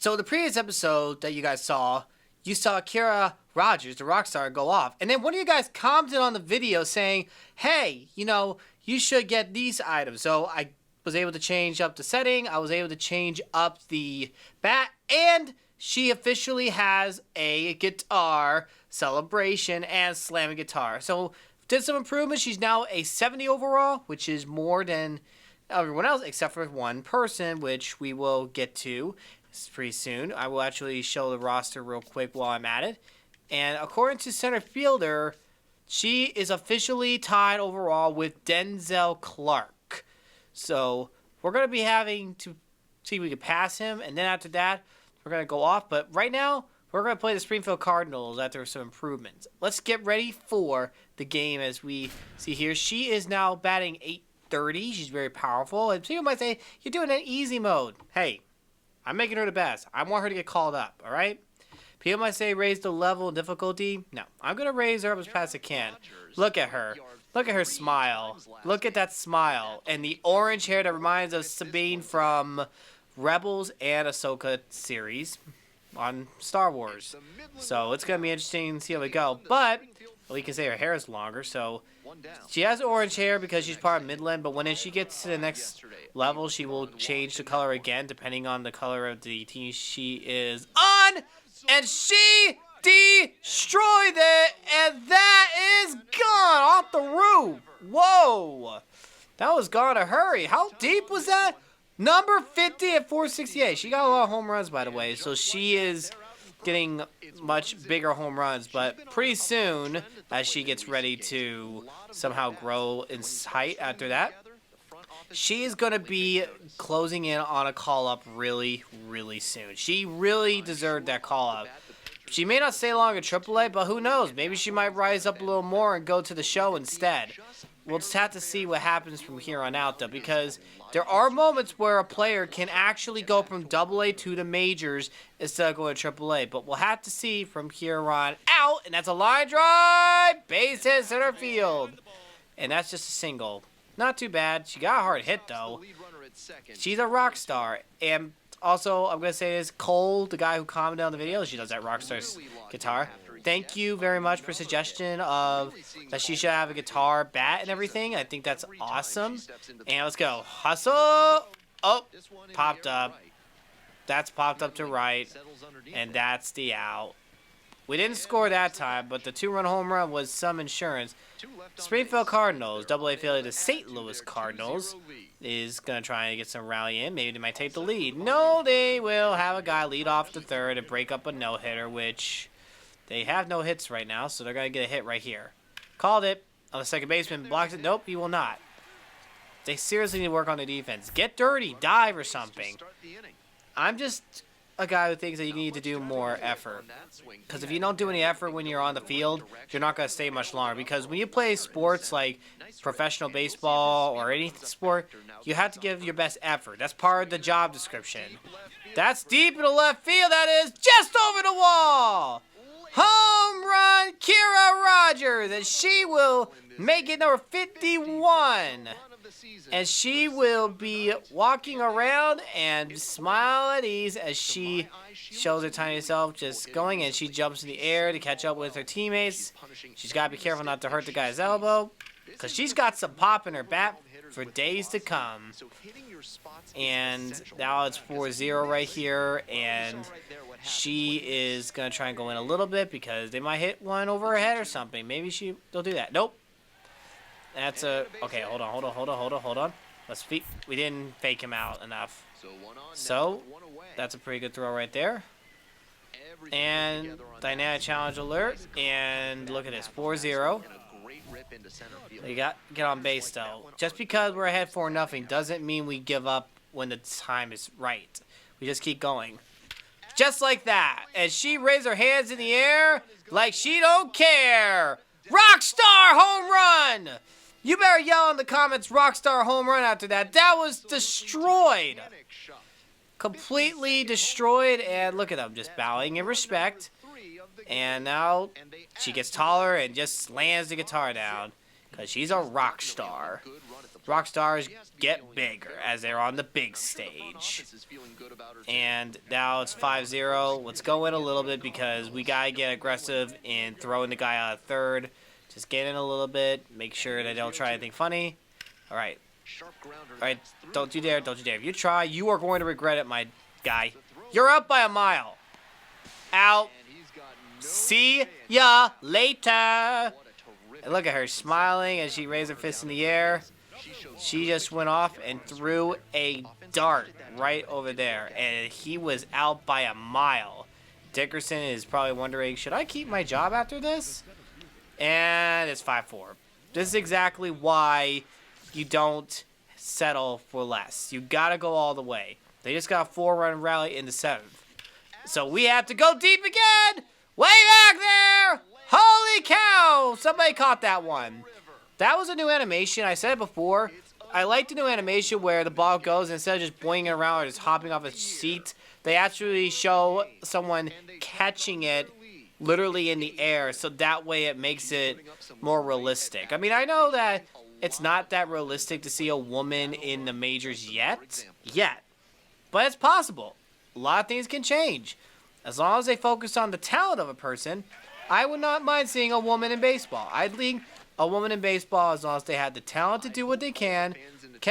So the previous episode that you guys saw, you saw Cara Rogers, the Rockstar, go off. And then one of you guys commented on the video saying, hey, you should get these items. So I was able to change up the setting. I was able to change up the bat. And she officially has a guitar celebration and slamming guitar. So did some improvements. She's now a 70 overall, which is more than everyone else except for one person, which we will get to pretty soon. I will actually show the roster real quick while I'm at it. And according to center fielder, she is officially tied overall with Denzel Clark. So we're going to be having to see if we can pass him. And then after that, we're going to go off. But right now, we're going to play the Springfield Cardinals after some improvements. Let's get ready for the game as we see here. She is now batting .830. She's very powerful. And people might say, you're doing an easy mode. Hey, I'm making her the best. I want her to get called up, all right? People might say raise the level of difficulty. No, I'm going to raise her up as fast as I can. Look at her. Look at her smile. Look at that smile. And the orange hair that reminds us of Sabine from Rebels and Ahsoka series on Star Wars. So it's going to be interesting to see how we go. But we can say her hair is longer, so she has orange hair because she's part of Midland, but when she gets to the next level, she will change the color again depending on the color of the team she is on. And she destroyed it, and that is gone off the roof. Whoa. That was gone in a hurry. How deep was that? Number 50 at 468. She got a lot of home runs, by the way, so she is getting much bigger home runs, but pretty soon, as she gets ready to somehow grow in height after that, she is going to be closing in on a call-up really, really soon. She really deserved that call-up. She may not stay long at AAA, but who knows? Maybe she might rise up a little more and go to the show instead. We'll just have to see what happens from here on out, though, because there are moments where a player can actually go from AA to the majors instead of going to AAA. But we'll have to see from here on out. And that's a line drive. Base hit center field. And that's just a single. Not too bad. She got a hard hit, though. She's a rock star. And also, I'm going to say this, Cole, the guy who commented on the video, she does that Rockstar's guitar. Thank you very much for suggestion of that she should have a guitar, bat, and everything. I think that's awesome. And let's go. Hustle. Oh, popped up. That's popped up to right. And that's the out. We didn't score that time, but the two-run home run was some insurance. Springfield Cardinals, AA affiliate of St. Louis Cardinals, is going to try and get some rally in. Maybe they might take the lead. No, they will have a guy lead off the third and break up a no-hitter, which they have no hits right now, so they're going to get a hit right here. Called it. On the second baseman, blocks it. Nope, he will not. They seriously need to work on the defense. Get dirty, dive or something. I'm just a guy who thinks that you need to do more effort. Because if you don't do any effort when you're on the field, you're not going to stay much longer. Because when you play sports like professional baseball or any sport, you have to give your best effort. That's part of the job description. That's deep in the left field. That is just over the wall. Home run, Cara Rogers, and she will make it number 51. And she will be walking around and smile at ease as she shows her tiny self just going, and she jumps in the air to catch up with her teammates. She's got to be careful not to hurt the guy's elbow, because she's got some pop in her bat for days to come. And now it's 4-0 right here, and she is going to try and go in a little bit because they might hit one over her head or something. Maybe they'll do that. Nope. That's a... Okay, hold on. We didn't fake him out enough. So, that's a pretty good throw right there. And dynamic challenge alert. And look at this, 4-0. You got get on base, though. Just because we're ahead 4-0 doesn't mean we give up when the time is right. We just keep going. Just like that. And she raised her hands in the air like she don't care. Rockstar home run! You better yell in the comments, Rockstar home run after that. That was destroyed. Completely destroyed. And look at them, just bowing in respect. And now she gets taller and just slams the guitar down. Because she's a rock star. Rockstars get bigger as they're on the big stage. And now it's 5-0. Let's go in a little bit because we got to get aggressive in throwing the guy out of third. Just get in a little bit. Make sure they don't try anything funny. All right. All right. Don't you dare. Don't you dare. If you try, you are going to regret it, my guy. You're up by a mile. Out. See ya later. And look at her smiling as she raised her fist in the air. She just went off and threw a dart right over there. And he was out by a mile. Dickerson is probably wondering, should I keep my job after this? And it's 5-4. This is exactly why you don't settle for less. You got to go all the way. They just got a 4-run rally in the 7th. So we have to go deep again. Way back there. Holy cow. Somebody caught that one. That was a new animation. I said it before. I like the new animation where the ball goes and instead of just boinging around or just hopping off a seat, they actually show someone catching it literally in the air, so that way it makes it more realistic. I mean, I know that it's not that realistic to see a woman in the majors yet, but it's possible. A lot of things can change. As long as they focus on the talent of a person, I would not mind seeing a woman in baseball. I'd think a woman in baseball, as long as they have the talent to do what they can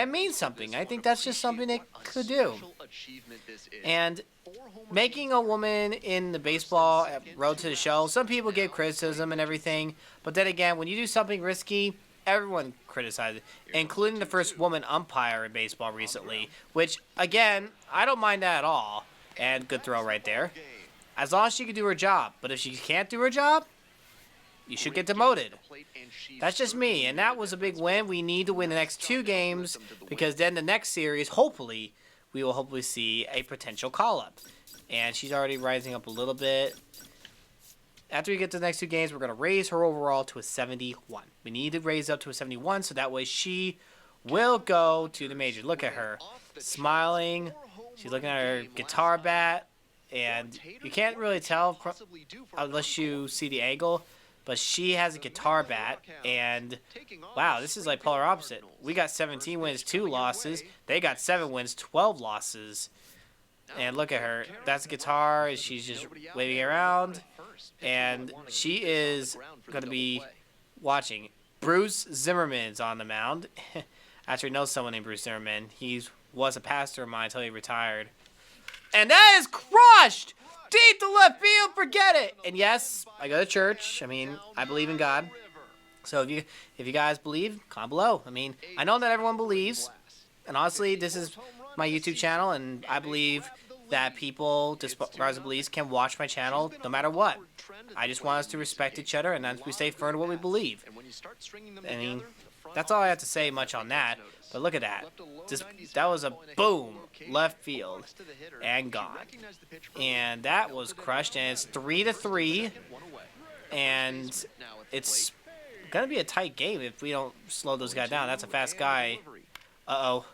mean something. I think that's just something they could do. And making a woman in the baseball road to the show, some people give criticism and everything, but then again, when you do something risky, everyone criticizes it, including the first woman umpire in baseball recently, which, again, I don't mind that at all. And good throw right there. As long as she can do her job. But if she can't do her job, you should get demoted. That's just me, and that was a big win. We need to win the next 2 games because then the next series, hopefully, we will hopefully see a potential call-up. And she's already rising up a little bit. After we get to the next 2 games, we're going to raise her overall to a 71. We need to raise up to a 71 so that way she will go to the major. Look at her, smiling. She's looking at her guitar bat, and you can't really tell unless you see the angle, but she has a guitar bat, and wow, this is like polar opposite. We got 17 wins, 2 losses. They got 7 wins, 12 losses. And look at her. That's a guitar. She's just waving it around. And she is going to be watching. Bruce Zimmerman's on the mound. Actually, know someone named Bruce Zimmerman. He was a pastor of mine until he retired. And that is crushed! Deep to left field, forget it! And yes, I go to church. I mean, I believe in God. So if you guys believe, comment below. I mean, I know that everyone believes. And honestly, this is my YouTube channel, and I believe that people, regardless of beliefs, can watch my channel no matter what. I just want us to respect each other, and then we stay firm to what we believe. I mean, that's all I have to say much on that. But look at that. That was a boom, left field, and gone. And that was crushed, and it's 3-3. And it's going to be a tight game if we don't slow those guys down. That's a fast guy. Uh-oh.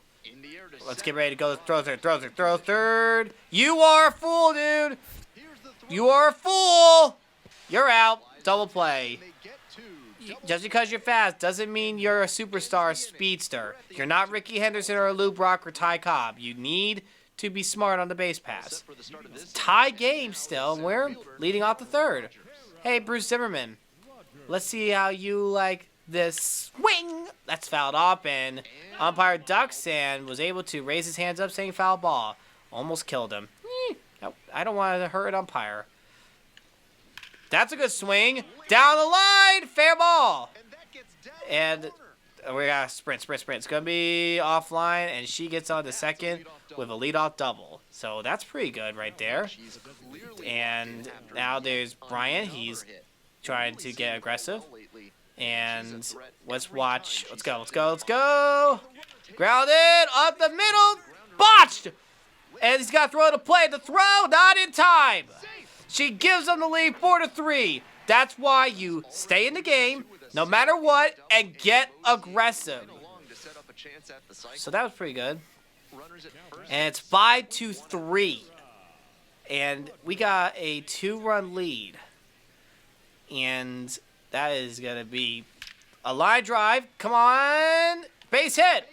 Let's get ready to go. Throw third. You are a fool, dude. You are a fool. You're out. Double play. Just because you're fast doesn't mean you're a superstar speedster. You're not Ricky Henderson or Lou Brock or Ty Cobb. You need to be smart on the base pass. Tie game still, and we're leading off the 3rd. Hey, Bruce Zimmerman. Let's see how you like this swing. That's fouled off, and umpire ducks and was able to raise his hands up saying foul ball. Almost killed him. I don't want to hurt an umpire. That's a good swing. Down the line. Fair ball. And we got sprint. It's going to be offline, and she gets on to second with a leadoff double. So that's pretty good right there. And now there's Brian. He's trying to get aggressive. And let's watch. Let's go. Grounded up the middle. Botched. And he's got to throw to play. The throw, not in time. She gives them the lead 4-3. That's why you stay in the game, no matter what, and get aggressive. So that was pretty good. And it's 5-3. And we got a 2-run lead. And that is going to be a line drive. Come on. Base hit.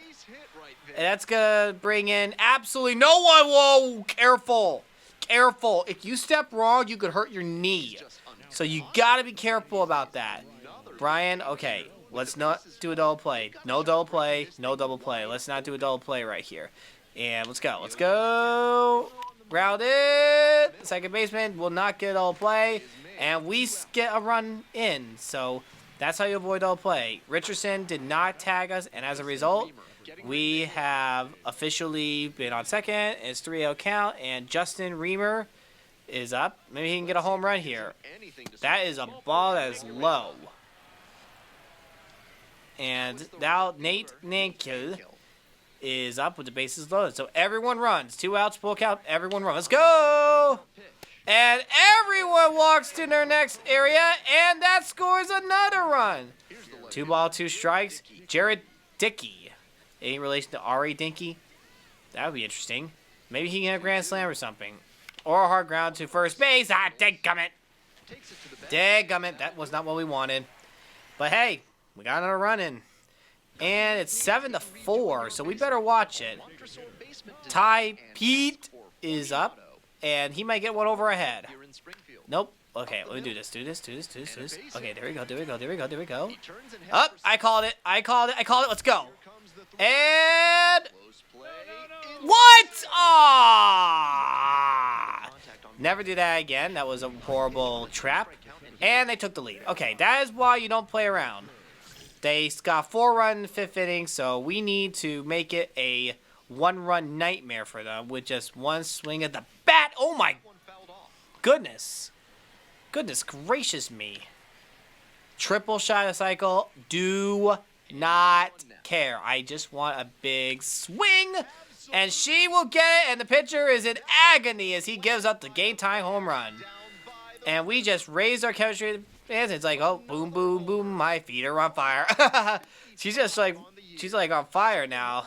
And that's going to bring in absolutely no one. Whoa, careful. Careful. If you step wrong, you could hurt your knee. So you got to be careful about that. Brian, okay, let's not do a double play. No double play. No double play. Let's not do a double play right here. And let's go. Let's go. Grounded. Second baseman will not get a double play. And we get a run in. So that's how you avoid double play. Richardson did not tag us. And as a result, we have officially been on second. It's 3-0 count. And Justin Reamer is up. Maybe he can get a home run here. That is a ball that is low. And now Nate Nankel is up with the bases loaded. So everyone runs. 2 outs, full count. Everyone runs. Let's go! And everyone walks to their next area, and that scores another run. 2 balls, 2 strikes. Jared Dickey. Any relation to Ari Dinky? That would be interesting. Maybe he can get a grand slam or something. Or a hard ground to first base. Ah, dadgummit. Dadgummit. That was not what we wanted. But hey, we got another run in. And it's 7-4, so we better watch it. Ty Pete is up, and he might get one over ahead. Nope. Okay, let me do this. Do this. Okay, there we go. Up, I called it. Let's go. And what? Ah! Never do that again. That was a horrible trap. And they took the lead. Okay, that is why you don't play around. They got 4 runs in the 5th inning, so we need to make it a 1-run nightmare for them with just 1 swing at the bat. Oh my goodness. Goodness gracious me. Triple shot of cycle. Do not care. I just want a big swing. And she will get it, and the pitcher is in agony as he gives up the game-time home run. And we just raised our chemistry. And it's like, oh, boom, boom, boom, my feet are on fire. she's like on fire now.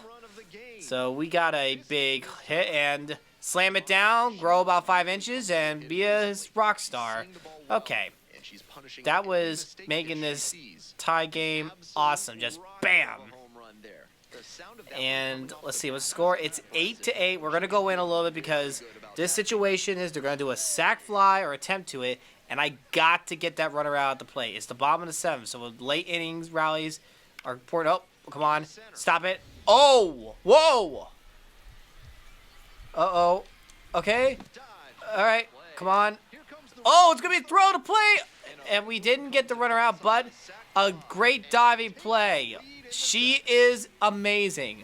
So we got a big hit and slam it down, grow about 5 inches, and be a Rockstar. Okay. That was making this tie game awesome. Just bam. And let's see, what's the score? It's 8-8. We're going to go in a little bit because this situation is they're going to do a sac fly or attempt to it. And I got to get that runner out at the plate. It's the bottom of the 7th, so late innings rallies are important. Oh, come on. Stop it. Oh, whoa. Uh-oh. Okay. All right, come on. Oh, it's going to be a throw to play. And we didn't get the runner out, but a great diving play. She is amazing.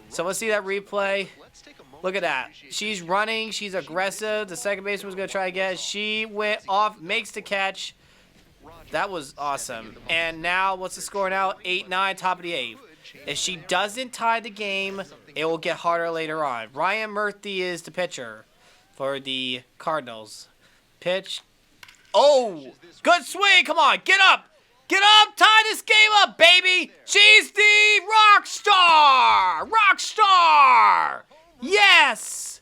So let's see that replay. Look at that. She's running. She's aggressive. The second baseman was going to try again. She went off, makes the catch. That was awesome. And now, what's the score now? 8-9, top of the 8th. If she doesn't tie the game, it will get harder later on. Ryan Murthy is the pitcher for the Cardinals. Pitch. Oh, good swing. Come on, get up. Get up, tie this game up, baby. She's the Rockstar. Rockstar. Yes!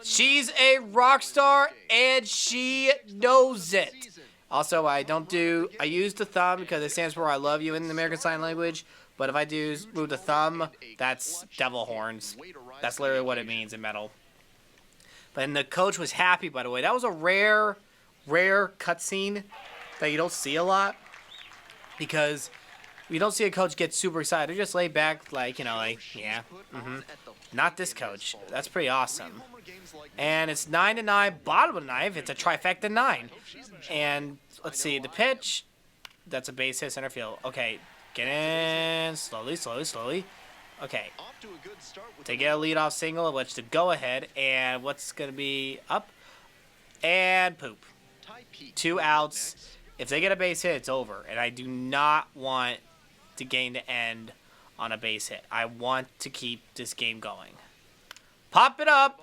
She's a rock star, and she knows it. Also, I use the thumb because it stands for I love you in the American Sign Language. But if I do move the thumb, that's devil horns. That's literally what it means in metal. And the coach was happy, by the way. That was a rare cutscene that you don't see a lot. Because we don't see a coach get super excited. They're just laid back, like, yeah. Not this coach. That's pretty awesome. And it's 9-9, bottom of the 9th. It's a trifecta 9. And let's see, the pitch. That's a base hit center field. Okay, get in slowly. Okay. They get a leadoff single, which to go ahead. And what's going to be up? And poop. 2 outs. If they get a base hit, it's over. And I do not want the game to end on a base hit. I want to keep this game going. Pop it up.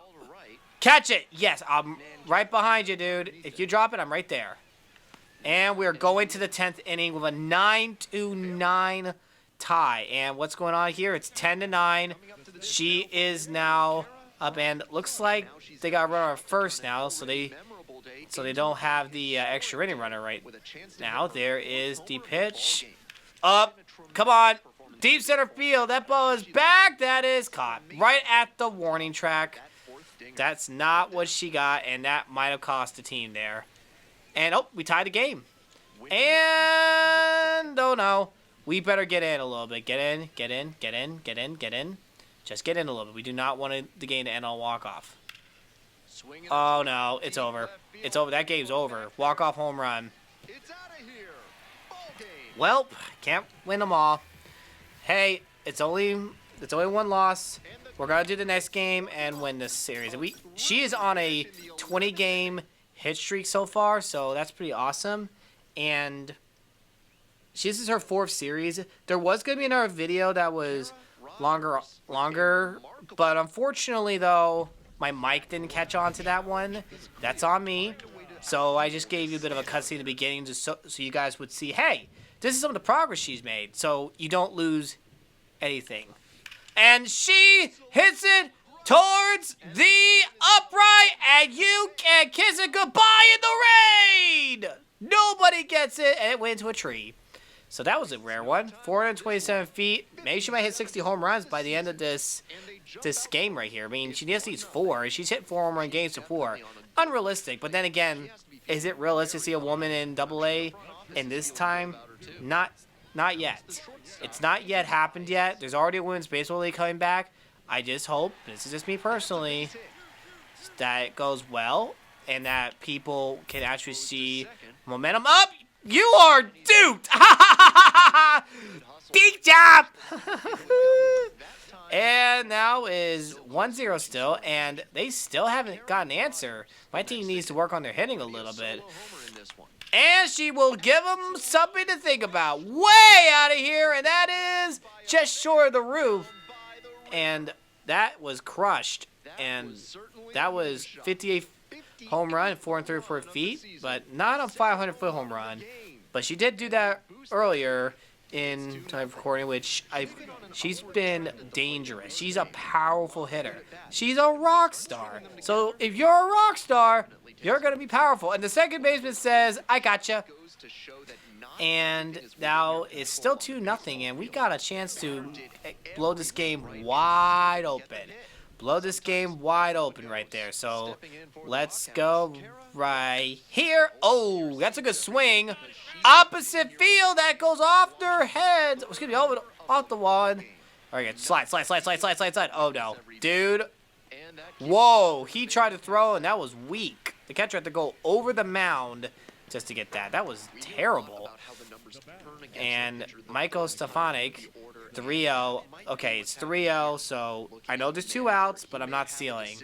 Catch it. Yes, I'm right behind you, dude. If you drop it, I'm right there. And we're going to the 10th inning with a 9-9 tie. And what's going on here? It's 10-9. She is now up, and looks like they got a runner at first now, so they don't have the extra inning runner right now. There is the pitch. Up. Come on. Deep center field. That ball is back. That is caught right at the warning track. That's not what she got, and that might have cost the team there. And, oh, we tied the game. And, oh, no. We better get in a little bit. Get in, get in, get in, get in, get in. Just get in a little bit. We do not want the game to end on walk-off. Oh, no. It's over. It's over. That game's over. Walk-off home run. Well, can't win them all. Hey, it's only one loss. We're going to do the next game and win this series. She is on a 20-game hit streak so far, so that's pretty awesome. And this is her 4th series. There was going to be another video that was longer, but unfortunately, though, my mic didn't catch on to that one. That's on me. So I just gave you a bit of a cutscene at the beginning just so you guys would see, hey, this is some of the progress she's made, so you don't lose anything. And she hits it towards the upright, and you can kiss it goodbye in the rain! Nobody gets it, and it went into a tree. So that was a rare one. 427 feet. Maybe she might hit 60 home runs by the end of this game right here. I mean, she just needs 4, and she's hit 4 home run games before. Unrealistic, but then again, is it realistic to see a woman in AA in this time? Not yet. It's not yet happened yet. There's already a women's baseball league coming back. I just hope, this is just me personally, that it goes well and that people can actually see momentum up. You are duped! Big job! And now is 1-0 still, and they still haven't got an answer. My team needs to work on their hitting a little bit. And she will give them something to think about. Way out of here, and that is just short of the roof. And that was crushed. And that was 58 home run, 4 3/4 feet, but not a 500-foot home run. But she did do that earlier in time of recording, which she's been dangerous. She's a powerful hitter. She's a rock star. So if you're a rock star, you're going to be powerful. And the second baseman says, I gotcha. And now it's still 2-0, and we got a chance to blow this game wide open. Blow this game wide open right there. So let's go right here. Oh, that's a good swing. Opposite field. That goes off their heads. Excuse me, off the wall. All right, slide. Oh, no. Dude. Whoa. He tried to throw, and that was weak. The catcher had to go over the mound just to get that. That was terrible. And Michael Stefanik, 3-0. Okay, it's 3-0, so I know there's 2 outs, but I'm not stealing.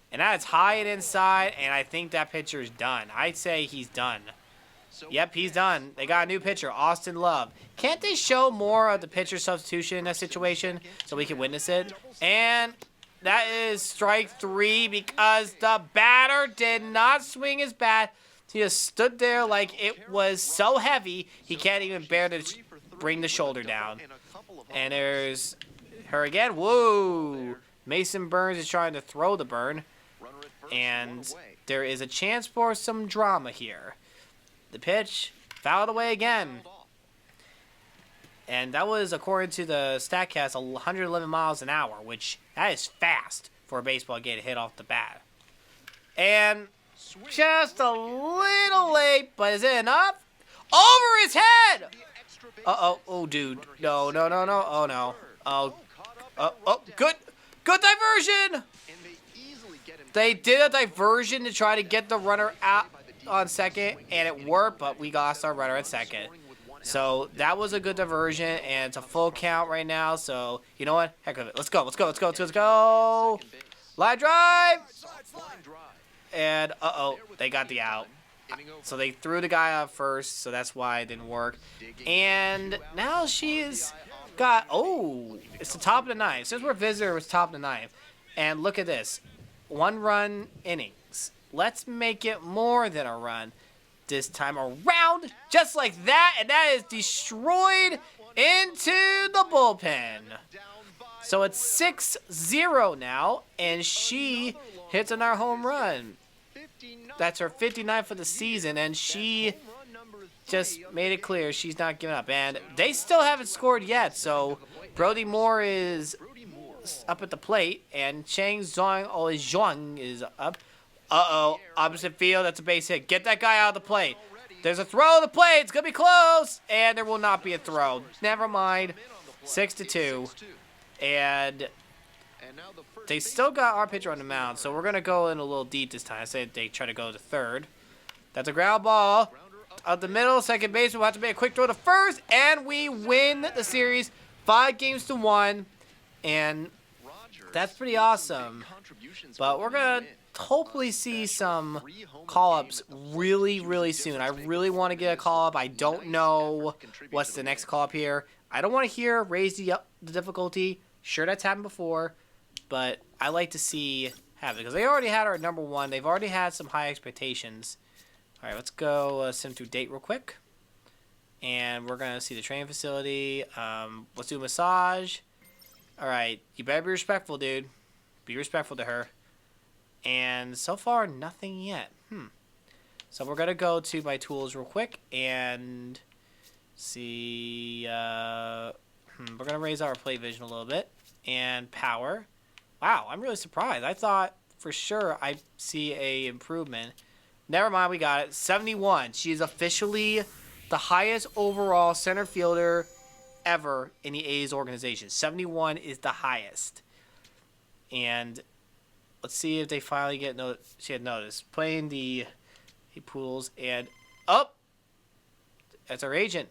And that's high and inside, and I think that pitcher's done. I'd say he's done. Yep, he's done. They got a new pitcher, Austin Love. Can't they show more of the pitcher substitution in that situation so we can witness it? And that is strike 3 because the batter did not swing his bat. He just stood there like it was so heavy he can't even bear to bring the shoulder down. And there's her again. Whoa! Mason Burns is trying to throw the burn. And there is a chance for some drama here. The pitch fouled away again. And that was, according to the StatCast, 111 miles an hour, which that is fast for a baseball game to hit off the bat. And just a little late, but is it enough? Over his head! Uh-oh. Oh, dude. No. Oh, no. Oh, good diversion! They did a diversion to try to get the runner out on second, and it worked, but we lost our runner at second. So that was a good diversion, and it's a full count right now, so you know what? Heck of it. Let's go. Line drive! And, they got the out. So they threw the guy out first, so that's why it didn't work. And now she's got, it's the top of the ninth. Since we're visitor, it's top of the ninth. And look at this. 1-run innings. Let's make it more than a run this time around. Just like that, and that is destroyed into the bullpen. So it's 6-0 now, and she hits another home run. That's her 59th for the season, and she just made it clear she's not giving up. And they still haven't scored yet, so Brody Moore is up at the plate, and Chang Zhuang is up. Uh-oh, opposite field, that's a base hit. Get that guy out of the plate. There's a throw of the plate, it's going to be close, and there will not be a throw. Never mind, 6-2, and they still got our pitcher on the mound, so we're going to go in a little deep this time. I say they try to go to third. That's a ground ball. Out the middle, second base will have to make a quick throw to first, and we win the series 5-1, and that's pretty awesome. But we're going to hopefully see some call-ups really, really soon. I really want to get a call-up. I don't know what's the next call-up here. I don't want to hear raise the difficulty. Sure, that's happened before, but I like to see happen because they already had our number one. They've already had some high expectations. All right, let's go sim through date real quick. And we're going to see the training facility. Let's do a massage. All right, you better be respectful, dude. Be respectful to her. And so far, nothing yet. So we're going to go to my tools real quick and see. We're going to raise our plate vision a little bit. And power. Wow, I'm really surprised. I thought for sure I'd see a improvement. Never mind, we got it. 71. She is officially the highest overall center fielder ever in the A's organization. 71 is the highest. And let's see if they finally get she had notice. Playing the Poodles and that's our agent.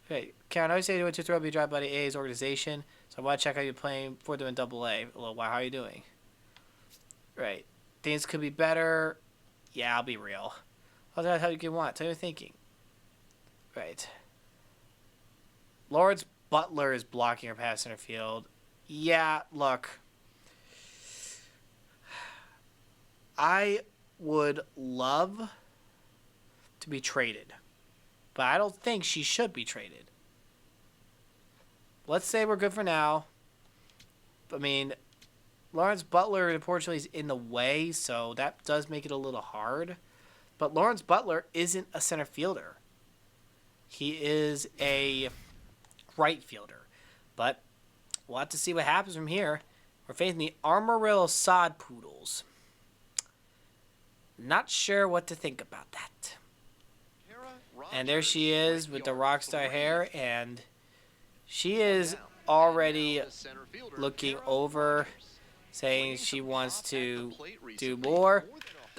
Okay, Karen, I always say you went to throw be drive by the A's organization, so I want to check how you're playing for them in AA. A little while, how are you doing? Right, things could be better. Yeah, I'll be real. How's how you can want? Tell me what you're thinking. Right. Lawrence Butler is blocking her pass center field. Yeah, look. I would love to be traded, but I don't think she should be traded. Let's say we're good for now. I mean, Lawrence Butler, unfortunately, is in the way, so that does make it a little hard. But Lawrence Butler isn't a center fielder. He is a right fielder. But we'll have to see what happens from here. We're facing the Amarillo Sod Poodles. Not sure what to think about that. And there she is with the Rockstar hair, and she is already looking over, saying she wants to do more.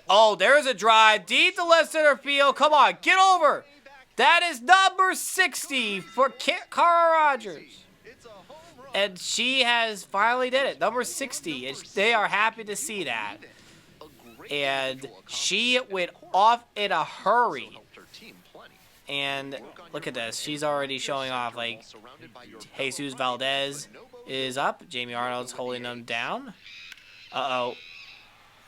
Oh, there's a drive deep to left center field. Come on, get over. That is number 60 for Cara Rogers. And she has finally did it. Number 60. And they are happy to see that. And she went off in a hurry. And look at this. She's already showing off. Like, Jesus Valdez is up. Jamie Arnold's holding them down. Uh-oh.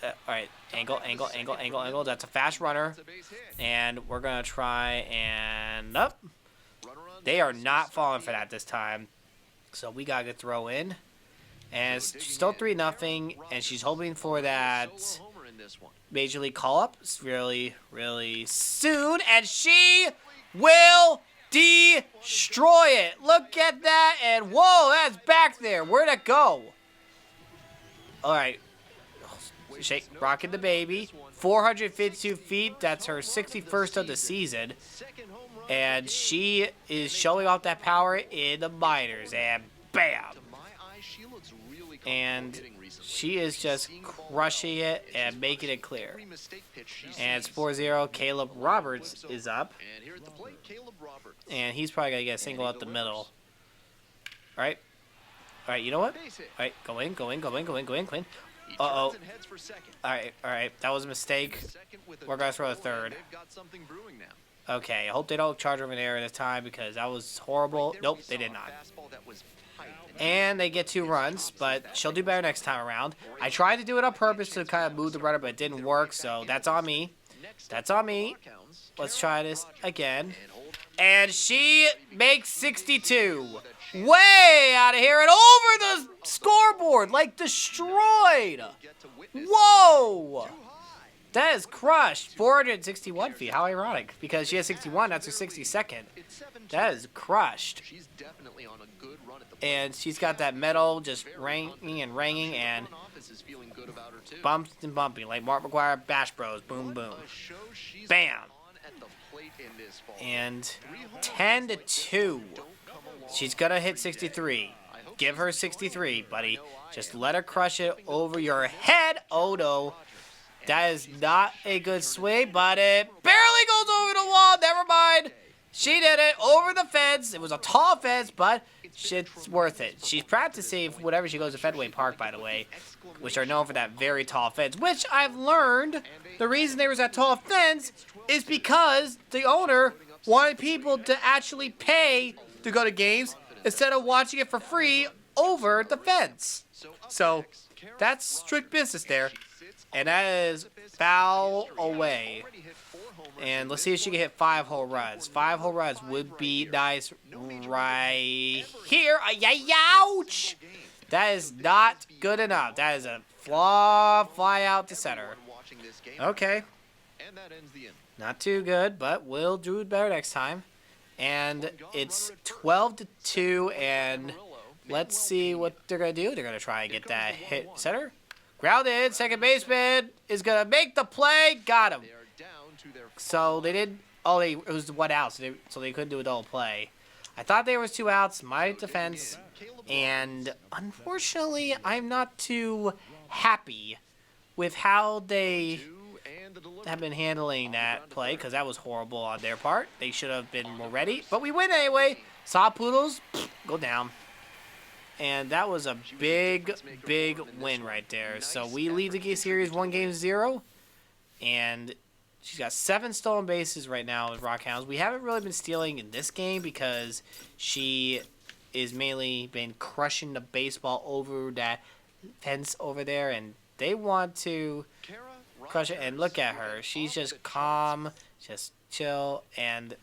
All right. Angle. That's a fast runner. And we're going to try and up. They are not falling for that this time. So we got to throw in. And it's still 3-0. And she's hoping for that Major League call-up really, really soon. And she will destroy it. Look at that. And whoa, that's back there. Where'd it go? All right. Rocking the baby. 452 feet. That's her 61st of the season. And she is showing off that power in the minors. And bam. And she is just crushing it and making it clear. And it's 4-0. Caleb Roberts is up. And he's probably going to get a single up the middle. All right. All right, you know what? All right, go in. Clean. Uh-oh. All right. That was a mistake. We're going to throw a third. Okay, I hope they don't charge over an error this time because that was horrible. Nope, they did not. And they get 2 runs, but she'll do better next time around. I tried to do it on purpose to kind of move the runner, but it didn't work, so that's on me. Let's try this again. And she makes 62. Way out of here and over the scoreboard, like destroyed. Whoa! That is crushed. 461 feet. How ironic. Because she has 61, that's her 62nd. That is crushed. And she's got that metal just ringing and ringing and bumps and bumping. Like Mark McGuire, Bash Bros. Boom, boom. Bam. And 10-2. She's going to hit 63. Give her 63, buddy. Just let her crush it over your head. Oh, no. That is not a good swing, but it barely goes over the wall. Never mind. She did it over the fence. It was a tall fence, but shit's worth it. She's practicing whenever she goes to Fenway Park, by the way, which are known for that very tall fence, which I've learned the reason there was that tall fence is because the owner wanted people to actually pay to go to games instead of watching it for free over the fence. So that's strict business there. And that is foul away. And let's see if she can hit 5 home runs. 5 home runs would be nice right here. Ouch! That is not good enough. That is a fly out to center. Okay. Not too good, but we'll do it better next time. And it's 12-2, and let's see what they're going to do. They're going to try and get that hit center. Grounded. Second baseman is going to make the play. Got him. So they did. Oh, it was 1 out, so they couldn't do a double play. I thought there was 2 outs. My defense, and unfortunately, I'm not too happy with how they have been handling that play because that was horrible on their part. They should have been more ready, but we win anyway. Saw Poodles go down, and that was a big, big win right there. So we lead the series 1-0, and she's got 7 stolen bases right now with Rockhounds. We haven't really been stealing in this game because she is mainly been crushing the baseball over that fence over there, and they want to crush it. And look at her. She's just calm, just chill, and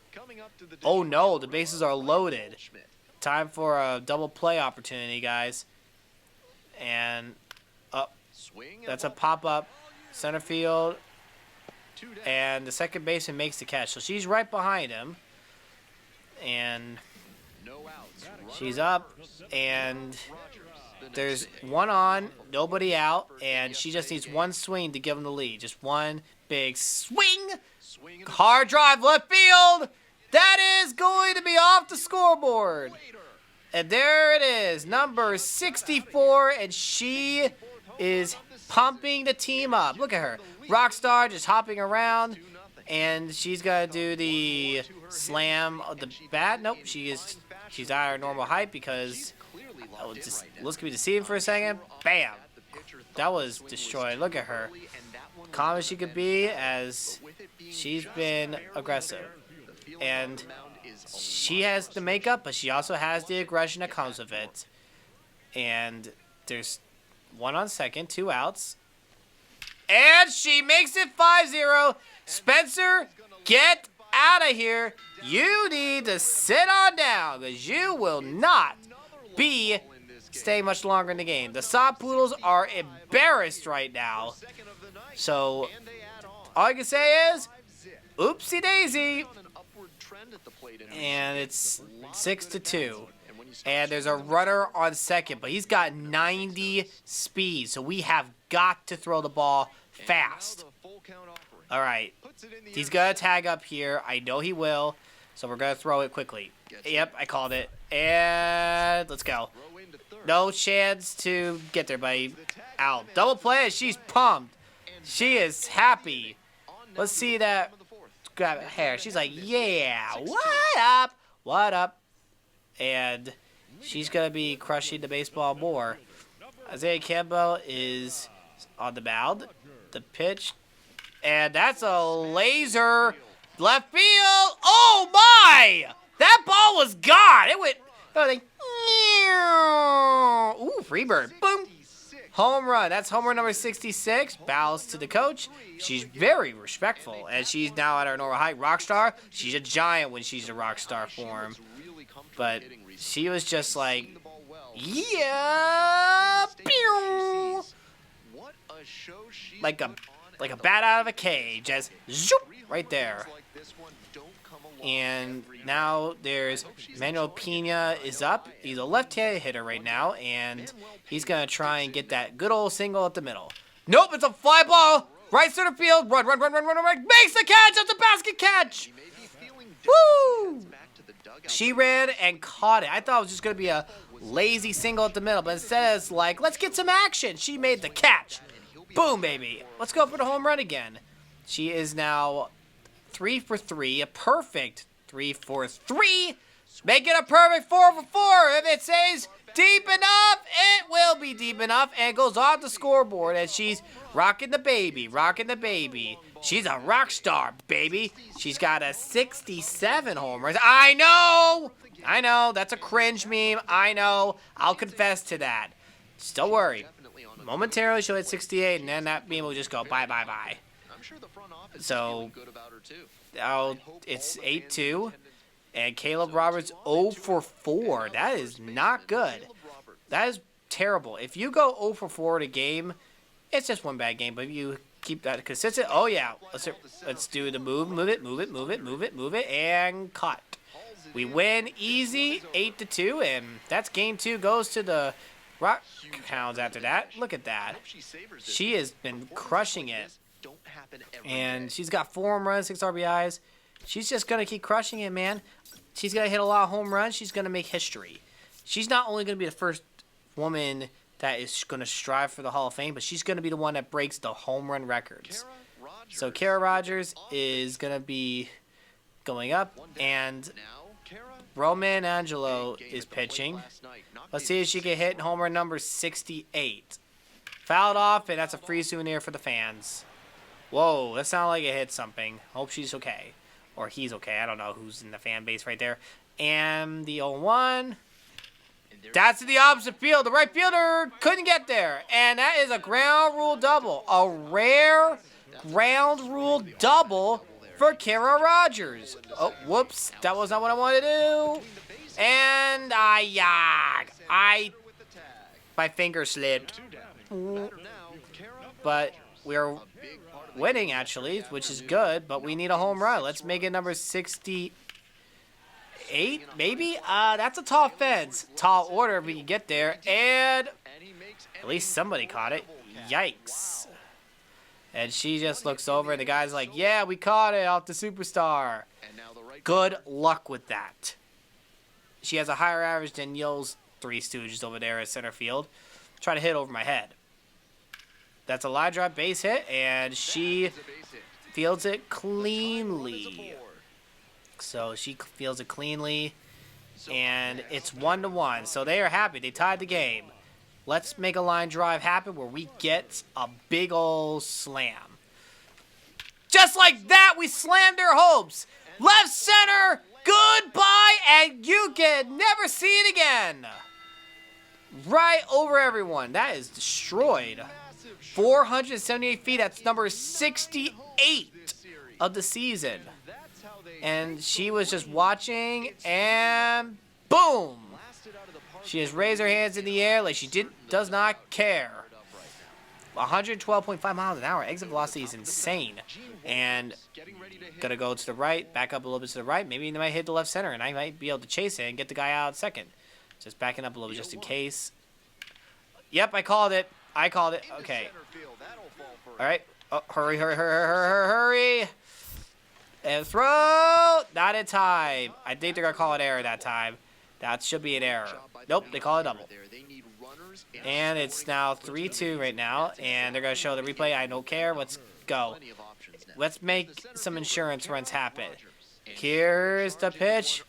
oh no, the bases are loaded. Time for a double play opportunity, guys. And that's a pop-up center field. And the second baseman makes the catch. So she's right behind him. And she's up. And there's 1 on, nobody out. And she just needs 1 swing to give him the lead. Just 1 big swing. Hard drive left field. That is going to be off the scoreboard. And there it is. Number 64. And she is pumping the team up. Look at her. Rockstar just hopping around, and she's got to do the slam of the bat. Nope, she's at her normal height because just looks to be deceiving for a second. Bam! That was destroyed. Look at her. Calm as she could be as she's been aggressive. And she has the makeup, but she also has the aggression that comes with it. And there's 1 on second, 2 outs. And she makes it 5-0. Spencer, get out of here. You need to sit on down because you will not be staying much longer in the game. The Soft Poodles are embarrassed right now. So all I can say is, oopsie daisy. And it's 6-2. And there's a runner on second, but he's got 90 speed, so we have got to throw the ball fast. All right. He's going to tag up here. I know he will, so we're going to throw it quickly. Yep, I called it. And let's go. No chance to get there, buddy. Out. Double play, she's pumped. She is happy. Let's see that. Grab hair. She's like, yeah, what up? What up? And she's going to be crushing the baseball more. Isaiah Campbell is on the mound. The pitch. And that's a laser. Left field. Oh, my! That ball was gone. It went. Ooh, Freebird. Boom. Home run. That's home run number 66. Bows to the coach. She's very respectful. And she's now at her normal height. Rockstar. She's a giant when she's in Rockstar form. But she was just like, yeah, pew! Like a like a bat out of a cage. As zoop, right there. And now there's Manuel Pena is up. He's a left-handed hitter right now, and he's going to try and get that good old single at the middle. Nope, it's a fly ball. Right center field. Run. Makes the catch. That's a basket catch. Woo! She ran and caught it. I thought it was just going to be a lazy single at the middle, but instead it's like, let's get some action. She made the catch. Boom, baby. Let's go for the home run again. She is now 3 for 3, a perfect 3 for 3. Make it a perfect 4 for 4. If it says deep enough, it will be deep enough, and goes off the scoreboard as she's rocking the baby. She's a rock star, baby. She's got a 67 homers. I know, that's a cringe meme. I know, I'll confess to that. Just don't worry. Momentarily, she'll hit 68, and then that meme will just go bye. So, it's 8-2, and Caleb Roberts 0 for 4. That is not good. That is terrible. If you go 0 for 4 in a game, it's just one bad game, but if you keep that consistent, oh yeah, let's do the move it, and cut. We win easy, 8-2, and that's game 2 goes to the Rock Hounds after that. Look at that. She has been crushing it. And she's got 4 home runs, 6 RBIs. She's just going to keep crushing it, man. She's going to hit a lot of home runs. She's going to make history. She's not only going to be the first woman that is going to strive for the Hall of Fame, but she's going to be the one that breaks the home run records. So Cara Rogers is going to be going up, and Roman Angelo is pitching. Let's see if she can hit home run number 68. Fouled off, and that's a free souvenir for the fans. Whoa, that sounded like it hit something. Hope she's okay. Or he's okay. I don't know who's in the fan base right there. And the 0-1. That's in the opposite field. The right fielder couldn't get there. And that is a ground rule double. A rare ground rule double for Cara Rogers. Oh, whoops. That was not what I wanted to do. And my finger slipped. But we're winning, actually, which is good, but we need a home run. Let's make it number 68, maybe? That's a tall fence. Tall order if we can get there, and at least somebody caught it. Yikes. And she just looks over, and the guy's like, yeah, we caught it off the superstar. Good luck with that. She has a higher average than Yo's Three Stooges over there at center field. Try to hit over my head. That's a line drive base hit, and she fields it cleanly. So she fields it cleanly, and it's 1-1. So they are happy. They tied the game. Let's make a line drive happen where we get a big old slam. Just like that, we slammed their hopes. Left center, goodbye, and you can never see it again. Right over everyone. That is destroyed. 478 feet. That's number 68 of the season. And she was just watching, and boom. She has raised her hands in the air like she does not care. 112.5 miles an hour. Exit velocity is insane. And gonna go to the right, back up a little bit to the right. Maybe they might hit the left center, and I might be able to chase it and get the guy out second. Just backing up a little bit just in case. Yep, I called it. Okay. All right. Oh, hurry. And throw. Not in time. I think they're going to call it error that time. That should be an error. Nope, they call it double. And it's now 3-2 right now. And they're going to show the replay. I don't care. Let's go. Let's make some insurance runs happen. Here's the pitch.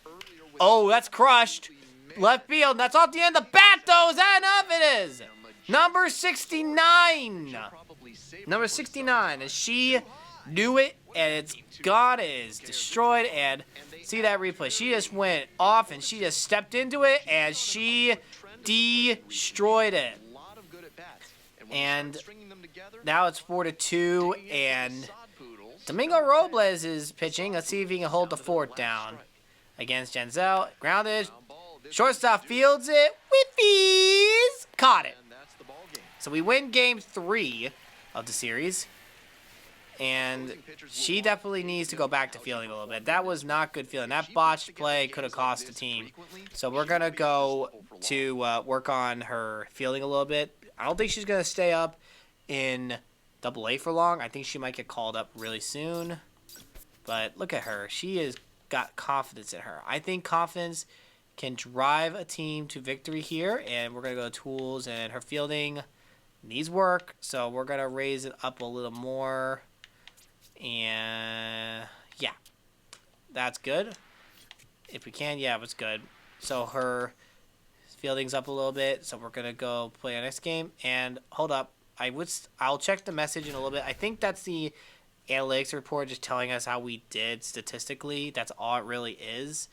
Oh, that's crushed. Left field. That's off the end of the bat, though. Is that enough? It is. Number 69. Number 69. And she knew it, and it's gone. It is destroyed. And see that replay. She just went off, and she just stepped into it, and she destroyed it. And now it's 4-2, and Domingo Robles is pitching. Let's see if he can hold the fort down against Genzel. Grounded. Shortstop fields it. Whiffies. Caught it. So we win game 3 of the series. And she definitely needs to go back to fielding a little bit. That was not good fielding. That botched play could have cost the team. So we're going to go to work on her fielding a little bit. I don't think she's going to stay up in AA for long. I think she might get called up really soon. But look at her. She has got confidence in her. I think confidence can drive a team to victory here. And we're going to go to tools, and her fielding needs work. So we're going to raise it up a little more. And yeah, that's good. If we can, yeah, it was good. So her fielding's up a little bit. So we're gonna go play our next game. And hold up, I'll check the message in a little bit. I think that's the analytics report just telling us how we did statistically. That's all it really is.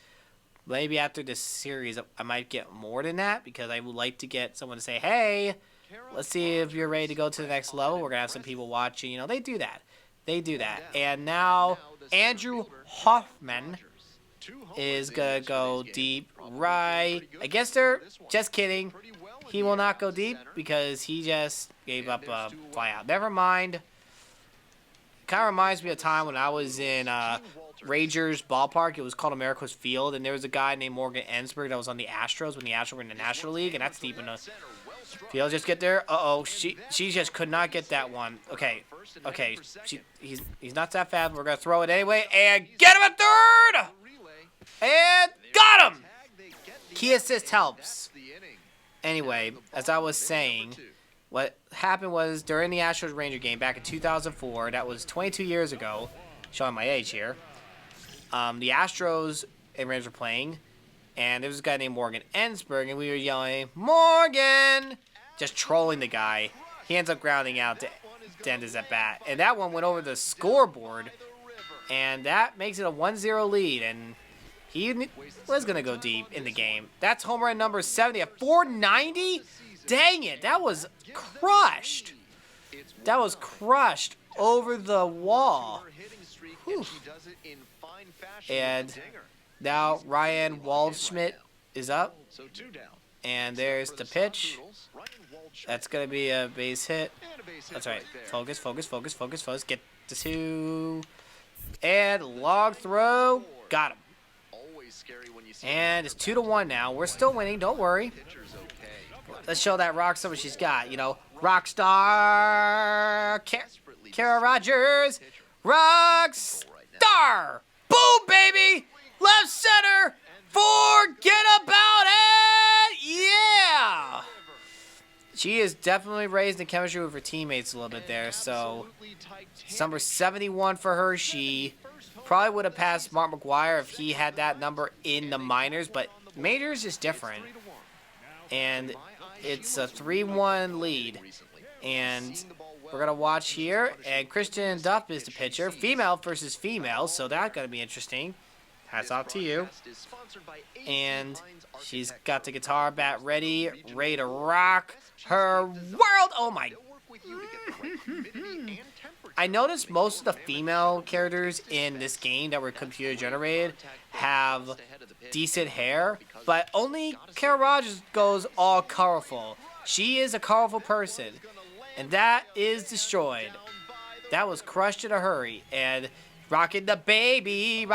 Maybe after this series, I might get more than that because I would like to get someone to say, "Hey, let's see if you're ready to go to the next level." We're gonna have some people watching. You know, they do that. They do that. And now Andrew Hoffman is going to go deep right against her. Just kidding. He will not go deep because he just gave up a flyout. Never mind. Kind of reminds me of a time when I was in Rangers ballpark. It was called America's Field. And there was a guy named Morgan Ensberg that was on the Astros when the Astros were in the National League. And that's deep enough. Field just get there. Uh-oh. She just could not get that one. Okay. He's not that fast. We're going to throw it anyway. And get him a third! And got him! Key assist helps. Anyway, as I was saying, what happened was during the Astros-Ranger game back in 2004, that was 22 years ago, showing my age here, the Astros and Rangers were playing, and there was a guy named Morgan Ensberg, and we were yelling, "Morgan!" Just trolling the guy. He ends up grounding out to end his at-bat. And that one went over the scoreboard, and that makes it a 1-0 lead, and he was going to go deep in the game. That's home run number 70 at 490? Dang it, that was crushed. That was crushed over the wall. Whew. And now Ryan Waldschmidt is up, and there's the pitch. That's going to be a base hit. That's right. Focus. Get the two. And log throw. Got him. And it's 2-1 now. We're still winning. Don't worry. Let's show that Rockstar what she's got. You know, Rockstar. Cara Rogers. Rockstar. Boom, baby. Left center. Forget about it. Yeah. She is definitely raised the chemistry with her teammates a little bit there. So, it's number 71 for her. She probably would have passed Mark McGuire if he had that number in the minors. But majors is different. And it's a 3-1 lead. And we're going to watch here. And Kristen Duff is the pitcher. Female versus female. So that's going to be interesting. Hats off to you. And she's got the guitar bat ready to rock her world. Oh my. I noticed most of the female characters in this game that were computer generated have decent hair, but only Cara Rogers goes all colorful. She is a colorful person, and that is destroyed. That was crushed in a hurry, and rocking the baby.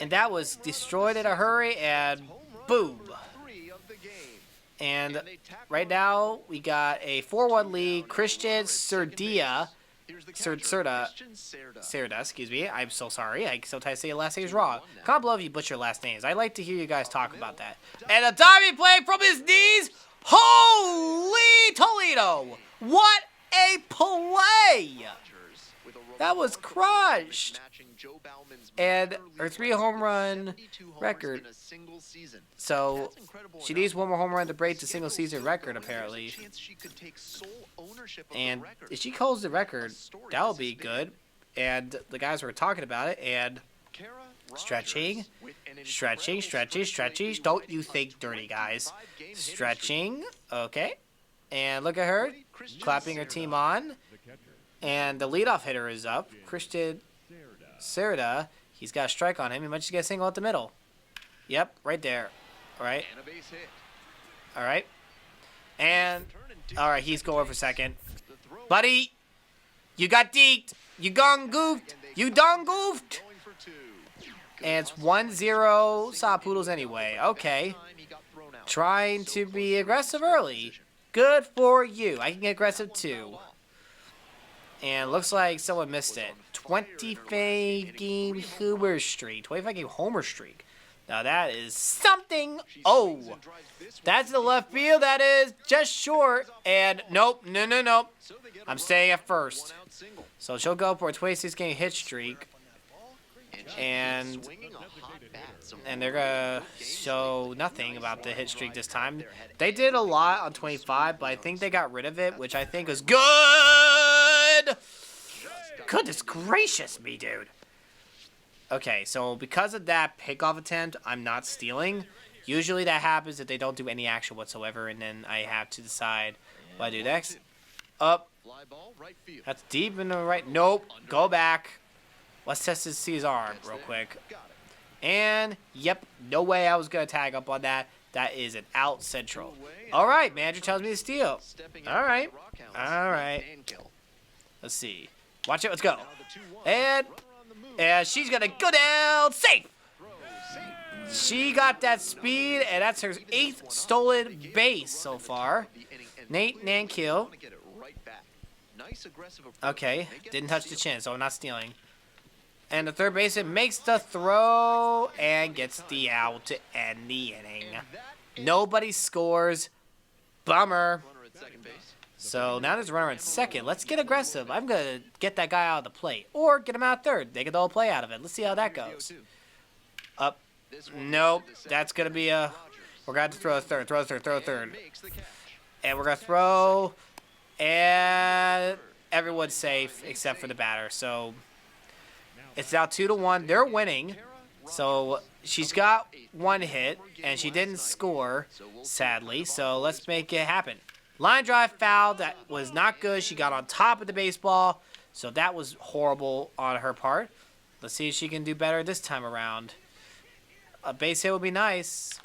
And that was destroyed in a hurry, and boom. And right now, we got a 4-1 lead. Christian Serda, excuse me. I'm so sorry. I sometimes say your last name is wrong. Can't believe you butcher last names. I like to hear you guys talk about that. And a diving play from his knees. Holy Toledo! What a play! That was crushed. And her 3 home run record. So she needs one more home run to break the single season record, apparently. And if she holds the record, that would be good. And the guys were talking about it. And stretching. Don't you think dirty, guys. Stretching. Okay. And look at her clapping her team on. And the leadoff hitter is up. Christian Serda. He's got a strike on him. He might just get a single at the middle. Yep, right there. All right. All right. And, all right, he's going for second. Buddy, You got deked. You gone goofed. You done goofed. And it's 1-0 Saw Poodles anyway. Okay. Trying to be aggressive early. Good for you. I can get aggressive too. And looks like someone missed it. 25-game Homer streak. 25-game Homer streak. Now that is something. Oh, that's the left field. That is just short. And nope, no. I'm staying at first. So she'll go for a 26-game hit streak. And they're going to show nothing about the hit streak this time. They did a lot on 25, but I think they got rid of it, which I think is good. Goodness gracious me, dude. Okay, so because of that pickoff attempt, I'm not stealing. Usually that happens if they don't do any action whatsoever, and then I have to decide what I do next. Up. That's deep in the right. Nope. Go back. Let's test to see his arm real quick. And, yep, no way I was going to tag up on that. That is an out central. All right, manager tells me to steal. All right. Let's see. Watch it. Let's go. And she's going to go down safe. She got that speed, and that's her 8th stolen base so far. Nate Nankill. Okay, didn't touch the chin, so I'm not stealing. And the third baseman makes the throw and gets the out to end the inning. Nobody scores. Bummer. So now there's a runner at second. Let's get aggressive. I'm going to get that guy out of the plate. Or get him out third. They get the whole play out of it. Let's see how that goes. Up. Nope. That's going to be a... We're going to have to throw a third. Throw a third. And we're going to throw... And everyone's safe except for the batter. So it's now 2-1. They're winning. So she's got one hit, and she didn't score, sadly. So let's make it happen. Line drive foul. That was not good. She got on top of the baseball. So that was horrible on her part. Let's see if she can do better this time around. A base hit would be nice.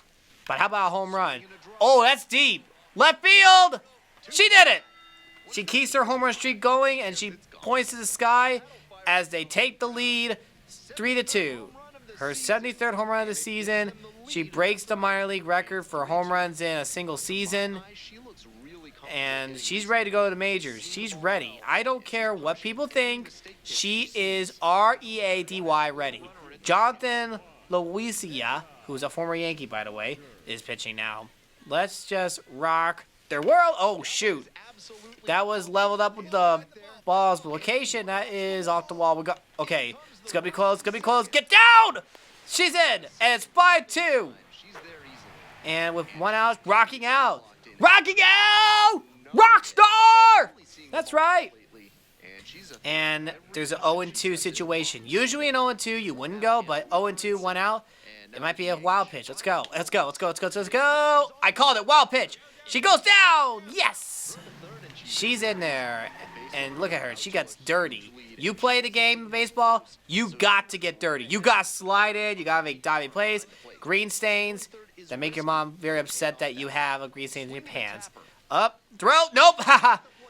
But how about a home run? Oh, that's deep. Left field. She did it. She keeps her home run streak going, and she points to the sky as they take the lead 3-2. Her 73rd home run of the season. She breaks the minor league record for home runs in a single season. And she's ready to go to the majors. She's ready. I don't care what people think. She is R-E-A-D-Y ready. Jonathan Loizia, who's a former Yankee, by the way, is pitching now. Let's just rock their world. Oh, shoot. That was leveled up with the ball's location. That is off the wall. We got. Okay, it's going to be close. It's going to be close. Get down! She's in, and it's 5-2. And with one out, rocking out. Rocking out! Rockstar! That's right. And there's an 0-2 situation. Usually in 0-2, you wouldn't go, but 0-2, one out. It might be a wild pitch. Let's go. Let's go. Let's go. Let's go. Let's go. I called it wild pitch. She goes down. Yes. She's in there. And look at her. She gets dirty. You play the game of baseball, you got to get dirty. You got to slide in. You got to make diving plays. Green stains that make your mom very upset that you have a green stain in your pants. Up. Throw. Nope.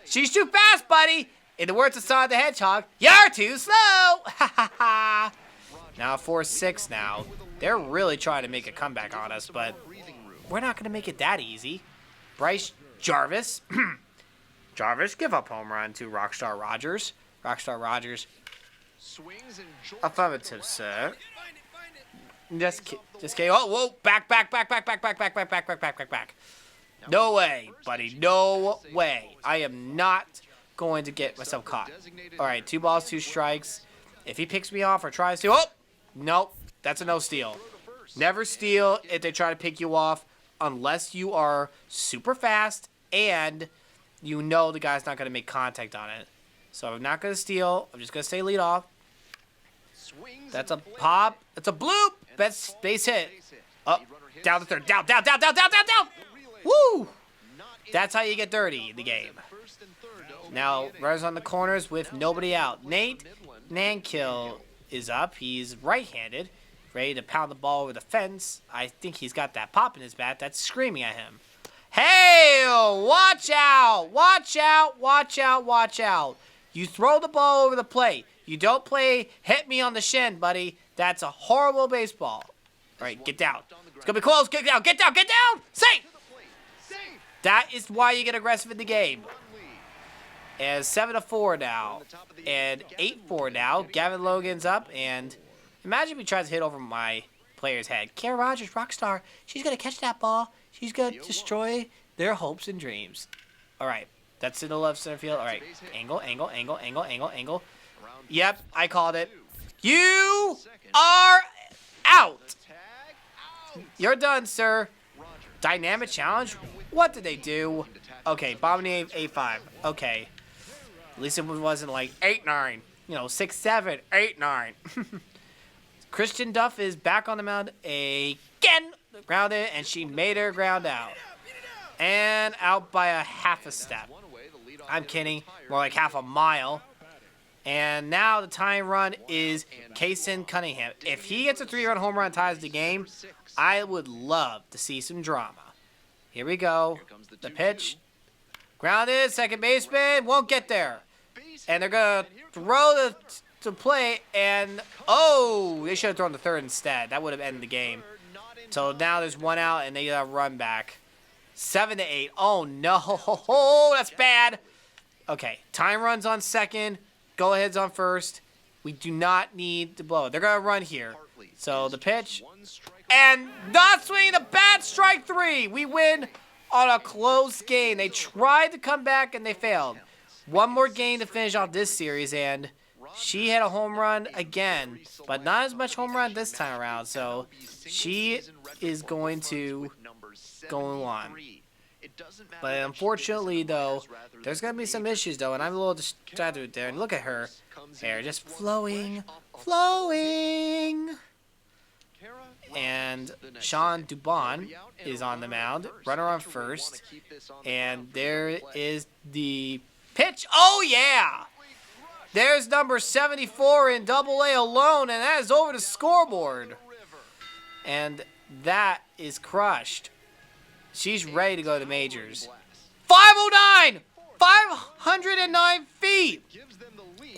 She's too fast, buddy. In the words of Sonic the Hedgehog, you're too slow. Now 4-6 now. They're really trying to make a comeback on us, but we're not going to make it that easy. Bryce Jarvis. Jarvis, give up home run to Rockstar Rogers. Rockstar Rogers. Affirmative, sir. Just kidding. Oh, whoa. Back. No way, buddy. No way. I am not going to get myself caught. All right, 2 balls, 2 strikes. If he picks me off or tries to. Oh, nope. That's a no steal. Never steal if they try to pick you off unless you are super fast and you know the guy's not going to make contact on it. So I'm not going to steal. I'm just going to stay lead off. That's a pop. That's a bloop. Base hit. Up. Down the third. Down. Woo! That's how you get dirty in the game. Now, runners on the corners with nobody out. Nate Nankill is up. He's right-handed, ready to pound the ball over the fence. I think he's got that pop in his bat that's screaming at him. Hey, watch out! Watch out! Watch out! Watch out! You throw the ball over the plate. You don't play hit me on the shin, buddy. That's a horrible baseball. All right, get down. It's going to be close. Get down. Get down. Get down. Safe. That is why you get aggressive in the game. And 7-4 now. And 8-4 now. Gavin Logan's up. And imagine if he tries to hit over my player's head. Cara Rogers, Rockstar. She's going to catch that ball. She's going to destroy their hopes and dreams. All right. That's in the left center field. All right. Angle, angle, angle, angle, angle, angle. Yep, I called it. You are out. You're done, sir. Dynamic challenge? What did they do? Okay, Bombing 8-5. Okay. At least it wasn't like 8-9. You know, 6-7, 8-9. Christian Duff is back on the mound again. Grounded, and she made her ground out. And out by a half a step. I'm kidding. More like half a mile. And now the tying run is Kason Cunningham. If he gets a 3-run home run and ties the game, I would love to see some drama. Here we go. The pitch. Grounded. Second baseman. Won't get there. And they're going to throw the play. And, oh, they should have thrown the third instead. That would have ended the game. So now there's one out, and they got a run back. 7-8. Oh, no. That's bad. Okay. Time runs on second. Go ahead's on first. We do not need to blow it. They're going to run here. So the pitch. And not swinging a bat, strike 3. We win on a close game. They tried to come back and they failed. One more game to finish off this series. And she had a home run again. But not as much home run this time around. So she is going to go on. But unfortunately, though, there's going to be some issues, though, and I'm a little distracted there. And look at her hair, just flowing, flowing. And Sean Dubon is on the mound, runner on first. And there is the pitch. Oh, yeah! There's number 74 in Double-A alone, and that is over the scoreboard. And that is crushed. She's ready to go to the majors. 509! 509 feet!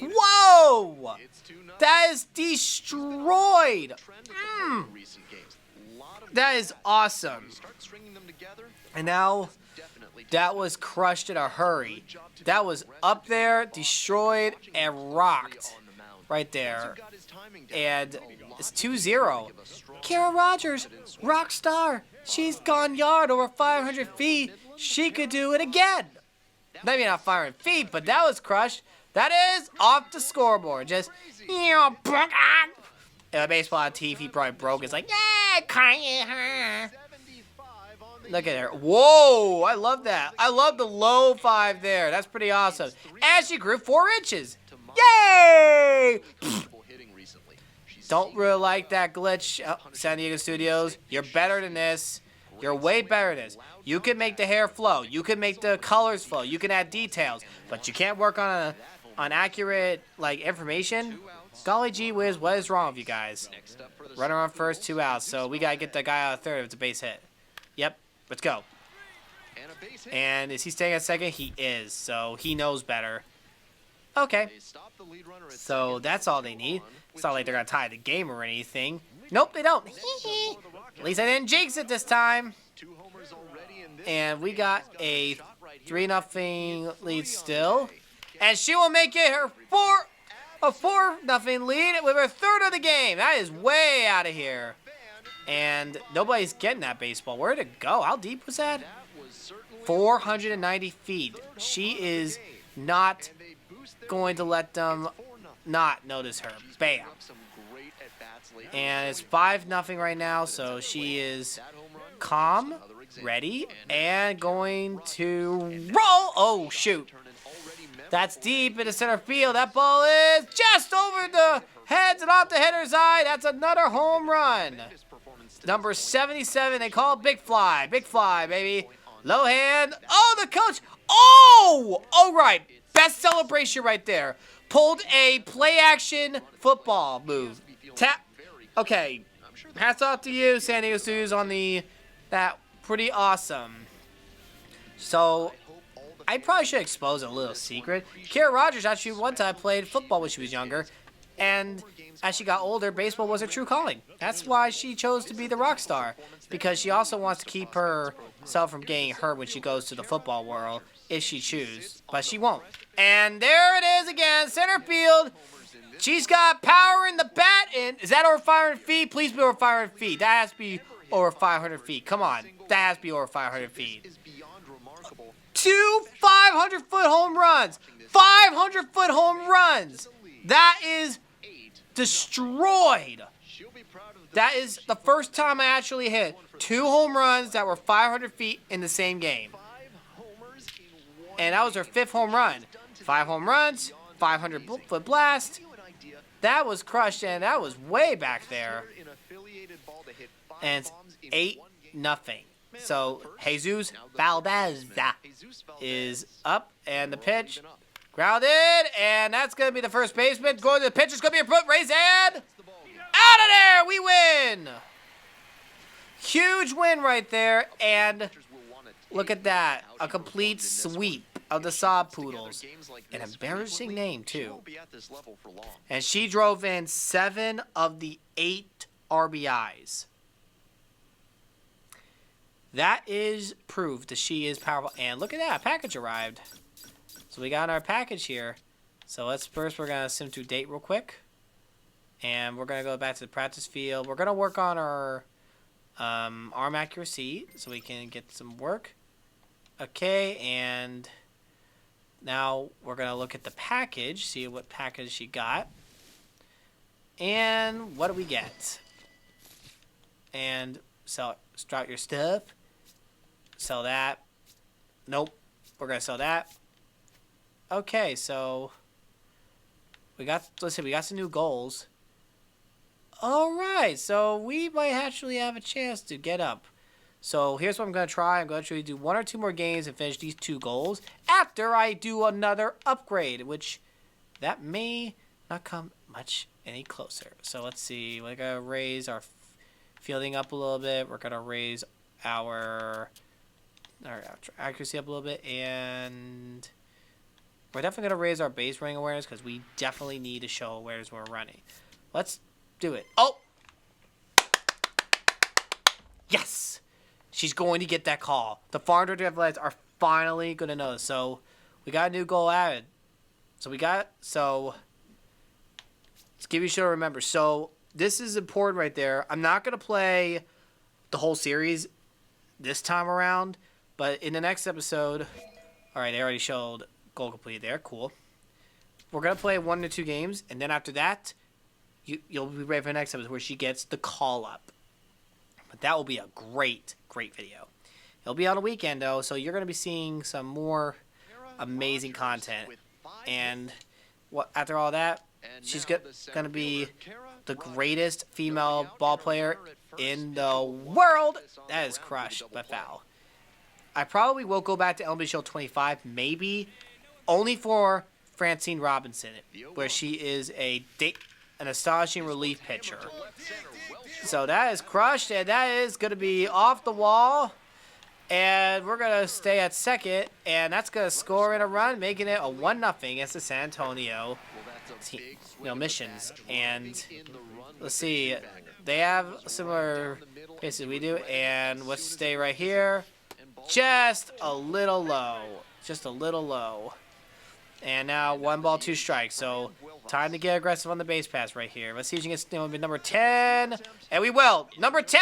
Whoa! That is destroyed. That is awesome. And now, that was crushed in a hurry. That was up there, destroyed, and rocked. Right there. And it's 2-0. Cara Rogers, Rockstar. She's gone yard over 500 feet. She could do it again. Maybe not 500 feet, but that was crushed. That is off the scoreboard. Just, and a baseball on TV probably broke. It's like, yeah, look at her. Whoa, I love that. I love the low 5 there. That's pretty awesome. And she grew 4 inches. Yay! Don't really like that glitch, San Diego Studios. You're better than this. You're way better than this. You can make the hair flow. You can make the colors flow. You can add details. But you can't work on accurate information. Golly gee whiz, what is wrong with you guys? Runner on first, 2 outs. So we got to get the guy out of third if it's a base hit. Yep, let's go. And is he staying at second? He is. So he knows better. Okay. So that's all they need. It's not like they're going to tie the game or anything. Nope, they don't. At least I didn't jinx it this time. And we got a 3-0 lead still. And she will make it her 4-0 lead with her third of the game. That is way out of here. And nobody's getting that baseball. Where'd it go? How deep was that? 490 feet. She is not going to let them not notice her. Bam. And it's 5-0 right now, so she is calm, ready, and going to roll. Oh, shoot. That's deep into center field. That ball is just over the heads and off the hitter's eye. That's another home run. Number 77, they call it Big Fly. Big Fly, baby. Low hand. Oh, the coach. Oh! All right. Best celebration right there. Pulled a play-action football move. Tap. Okay. Hats off to you, San Diego Studios, on that. Pretty awesome. So, I probably should expose a little secret. Cara Rogers actually one time played football when she was younger, and as she got older, baseball was her true calling. That's why she chose to be the rock star, because she also wants to keep herself from getting hurt when she goes to the football world, if she chooses, but she won't. And there it is again, center field. She's got power in the bat, and is that over 500 feet? Please be over 500 feet. That has to be over 500 feet. Come on, that has to be over 500 feet. 2 500-foot home runs. 500-foot home runs. That is destroyed. That is the first time I actually hit 2 home runs that were 500 feet in the same game. And that was her 5th home run. 5 home runs, 500-foot blast. That was crushed, and that was way back there. And it's 8-0. So Jesus Valdez is up, and the pitch grounded, and that's going to be the first baseman. Going to the pitch, it's going to be a raise and out of there, we win. Huge win right there, and look at that, a complete sweep of the Sob Poodles. An embarrassing name, too. And she drove in 7 of the 8 RBIs. That is proof that she is powerful. And look at that, a package arrived. So we got our package here. So let's first, we're going to sim through date real quick. And we're going to go back to the practice field. We're going to work on our arm accuracy so we can get some work. Okay, and now we're going to look at the package, see what package she got. And what do we get? And sell, start your stuff. Sell that. Nope. We're going to sell that. Okay, so we got, let's see, we got some new goals. All right, so we might actually have a chance to get up. So here's what I'm going to try. I'm going to actually do 1 or 2 more games and finish these 2 goals after I do another upgrade, which that may not come much any closer. So let's see. We're going to raise our fielding up a little bit. We're going to raise our accuracy up a little bit, and we're definitely going to raise our base running awareness because we definitely need to show awareness when we're running. Let's do it. Oh! Yes! She's going to get that call. The farm director athletics are finally going to know. So we got a new goal added. So let's give you a show to remember. So this is important right there. I'm not going to play the whole series this time around, but in the next episode, all right, they already showed goal complete there. Cool. We're going to play 1 to 2 games, and then after that, you'll be ready for the next episode where she gets the call up. But that will be a great video. It'll be on a weekend, though, so you're going to be seeing some more amazing content. And after all that, she's going to be the greatest female ball player in the world. That is crushed, but foul. I probably will go back to MLB Show 25, maybe, only for Francine Robinson, where she is an astonishing relief pitcher. So that is crushed, and that is going to be off the wall. And we're going to stay at second, and that's going to score in a run, making it a 1-0 against the San Antonio Missions. And let's see, they have similar paces we do, and let's stay right here. Just a little low. And now 1 ball, 2 strikes. So time to get aggressive on the base pass right here. Let's see if she can get number 10. And we will. Number 10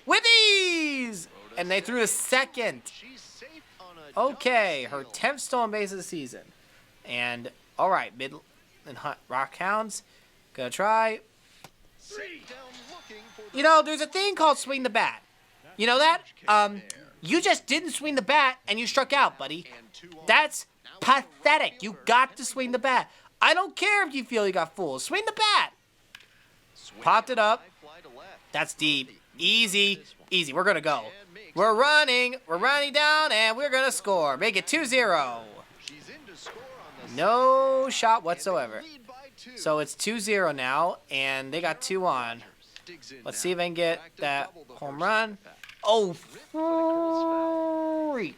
with ease. And they threw a second. Okay, her 10th stolen base of the season. And all right, mid and Rock Hounds. Gonna try. You know, there's a thing called swing the bat. You know that? You just didn't swing the bat and you struck out, buddy. That's pathetic. You got to swing the bat. I don't care if you feel you got fooled. Swing the bat. Popped it up. That's deep. Easy. We're going to go. We're running down, and we're going to score. Make it 2-0. No shot whatsoever. So it's 2-0 now, and they got 2 on. Let's see if I can get that home run. Oh, freak.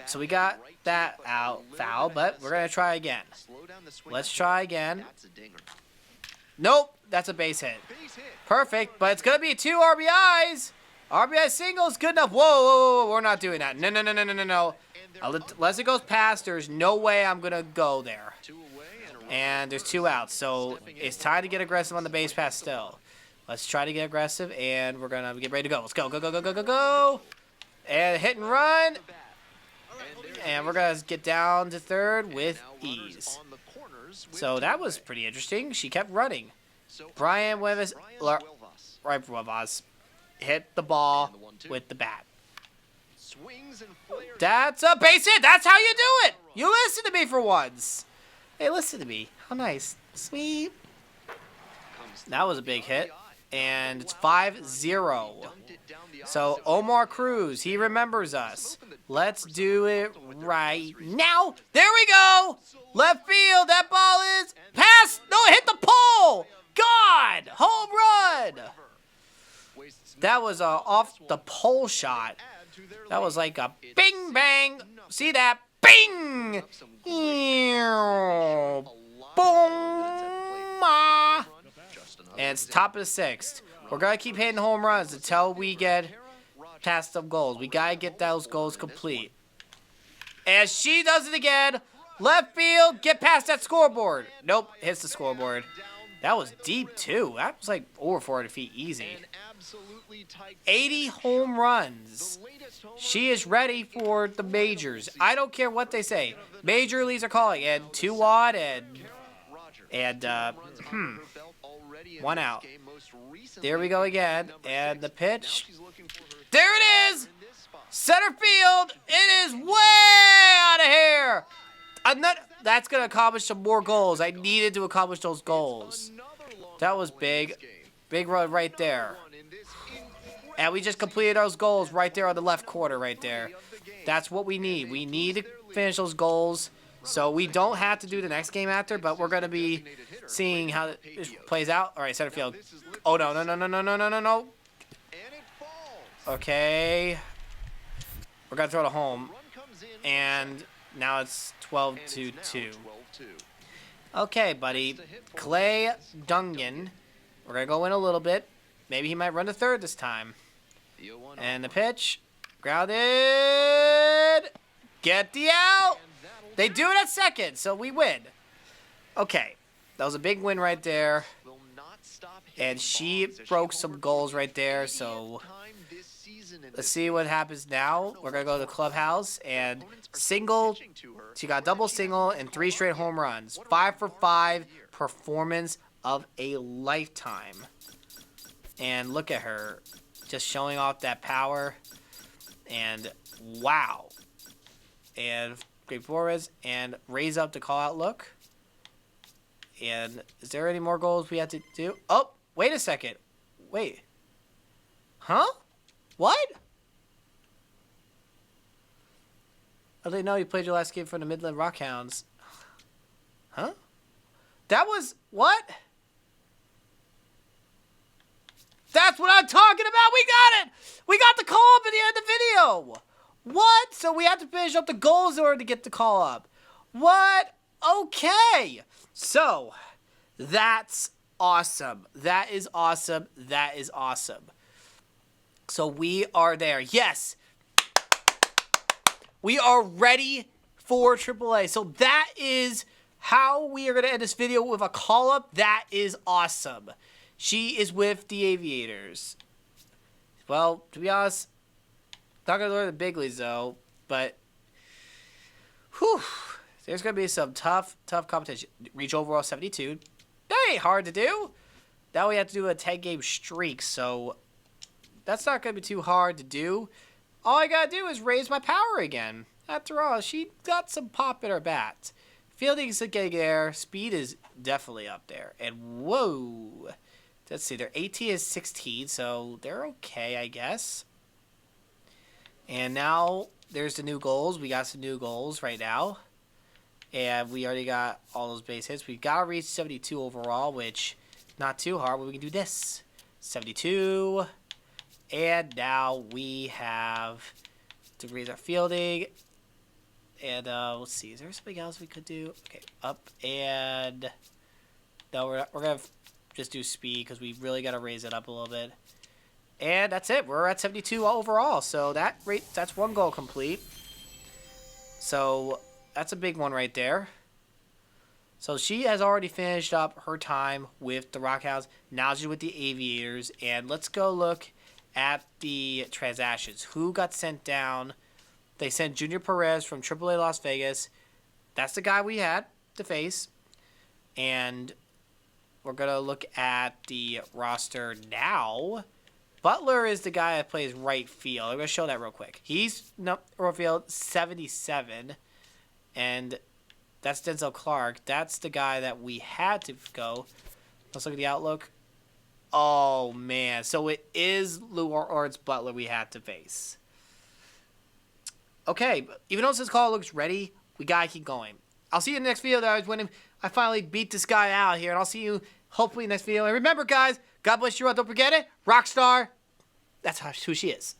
so we got that out foul, but we're going to try again. Let's try again. Nope, that's a base hit. Perfect, but it's going to be 2 RBIs. RBI singles, good enough. Whoa, whoa, whoa, we're not doing that. No, no, no, no, no, no, no. Unless it goes past, there's no way I'm going to go there. And there's 2 outs, so it's time to get aggressive on the base pass still. Let's try to get aggressive, and we're going to get ready to go. Let's go, go, go, go, go, go, go. And hit and run. And we're going to get down to third with ease. So that was pretty interesting. She kept running. Brian Huevas hit the ball with the bat. That's a base hit. That's how you do it. You listen to me for once. Hey, listen to me. How nice. Sweet. That was a big hit. And it's 5-0. So Omar Cruz, he remembers us. Let's do it right now. There we go. Left field. That ball is past. No, it hit the pole. God. Home run. That was a off the pole shot. That was like a bing bang. See that? Bing. Boom. And it's top of the 6th. We're going to keep hitting home runs until we get past some goals. We got to get those goals complete. And she does it again. Left field. Get past that scoreboard. Nope. Hits the scoreboard. That was deep, too. That was like over 400 feet easy. 80 home runs. She is ready for the majors. I don't care what they say. Major leagues are calling. And 2-1 and 1 out. There we go again. And the pitch. There it is. Center field. It is way out of here. That's going to accomplish some more goals. I needed to accomplish those goals. That was big. Big run right there. And we just completed those goals right there on the left corner right there. That's what we need. We need to finish those goals. So we don't have to do the next game after, but we're going to be seeing how this plays out. All right, center field. Oh, no, no, no, no, no, no, no, no, no. Okay. We're going to throw it home. And now it's 12-2. Okay, buddy. Clay Dungan. We're going to go in a little bit. Maybe he might run to third this time. And the pitch. Grounded. Get the out. They do it at second, so we win. Okay. That was a big win right there. And she broke some goals right there, so let's see what happens now. We're going to go to the clubhouse and single. She got double single and 3 straight home runs. 5 for 5 performance of a lifetime. And look at her just showing off that power. And wow. And great Flores and raise up the call out look. And is there any more goals we have to do? Oh, wait a second. Wait. Huh? What? I didn't know you played your last game for the Midland Rockhounds. Huh? That was what? That's what I'm talking about. We got it. We got the call up at the end of the video. What? So we have to finish up the goals in order to get the call up. What? Okay. So that's awesome. That is awesome. That is awesome. So we are there. Yes. We are ready for AAA. So that is how we are going to end this video with a call-up. That is awesome. She is with the Aviators. Well, to be honest, not going to learn the big leagues, though. But, whew, there's going to be some tough competition. Reach overall 72. That ain't hard to do. Now we have to do a 10-game streak, so that's not going to be too hard to do. All I got to do is raise my power again. After all, she got some pop in her bat. Fielding is getting there. Speed is definitely up there. And whoa. Let's see. Their AT is 16, so they're okay, I guess. And now there's the new goals. We got some new goals right now. And we already got all those base hits. We've got to reach 72 overall, which not too hard, but we can do this. 72. And now we have to raise our fielding. And let's see. Is there something else we could do? Okay, up and no, we're gonna just do speed because we really got to raise it up a little bit. And that's it. We're at 72 overall. So that's one goal complete. So that's a big one right there. So she has already finished up her time with the Rockhounds. Now she's with the Aviators. And let's go look at the transactions. Who got sent down? They sent Junior Perez from AAA Las Vegas. That's the guy we had to face. And we're going to look at the roster now. Butler is the guy that plays right field. I'm going to show that real quick. He's right field 77. And that's Denzel Clark. That's the guy that we had to go. Let's look at the outlook. Oh, man. So it is Lawrence Butler we had to face. Okay. Even though this call looks ready, we got to keep going. I'll see you in the next video that I was winning. I finally beat this guy out here. And I'll see you hopefully in the next video. And remember, guys, God bless you all. Don't forget it. Rockstar. That's who she is.